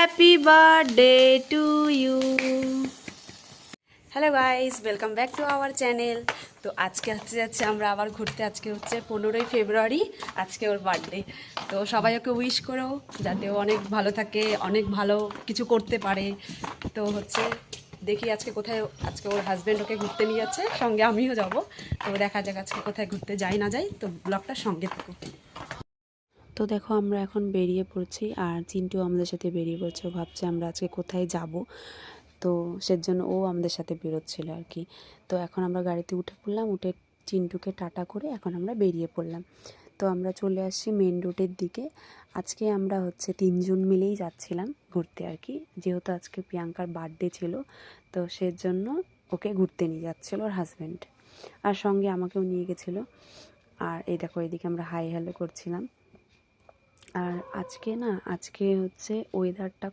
Happy birthday to you. Hello guys, welcome back to our channel. তো আজকে যাচ্ছে আমরা আবার ঘুরতে। আজকে হচ্ছে 15ই ফেব্রুয়ারি, আজকে ওর বার্থডে। তো সবাই ওকে উইশ করো যাতে ও অনেক ভালো থাকে, অনেক ভালো কিছু করতে পারে। তো হচ্ছে দেখি আজকে কোথায়, আজকে ওর হাজব্যান্ড ওকে ঘুরতে নিয়ে যাচ্ছে, সঙ্গে আমিও যাব। তো দেখা যাক আজকে কোথায় ঘুরতে যাই না যাই, তো ব্লগটার সঙ্গে থাকো। তো দেখো আমরা এখন বেরিয়ে পড়ছি, আর চিন্টু আমাদের সাথে বেরিয়ে পড়ছে। ও ভাবছে আমরা আজকে কোথায় যাব, তো সেজন্য ও আমাদের সাথে বেরোচ্ছিল আর কি। তো এখন আমরা গাড়িতে উঠে পড়লাম, উঠে চিন্টুকে টাটা করে এখন আমরা বেরিয়ে পড়লাম। তো আমরা চলে আসছি মেন রোডের দিকে। আজকে আমরা হচ্ছে 3জন মিলেই যাচ্ছিলাম ঘুরতে আর কি, যেহেতু আজকে প্রিয়াঙ্কার বার্থডে ছিল, তো সেজন্য ওকে ঘুরতে নিয়ে যাচ্ছিল ওর হাজব্যান্ড, আর সঙ্গে আমাকেও নিয়ে গেছিলো। আর এই দেখো এদিকে আমরা হাই হ্যালো করছিলাম। আর আজকে হচ্ছে ওয়েদারটা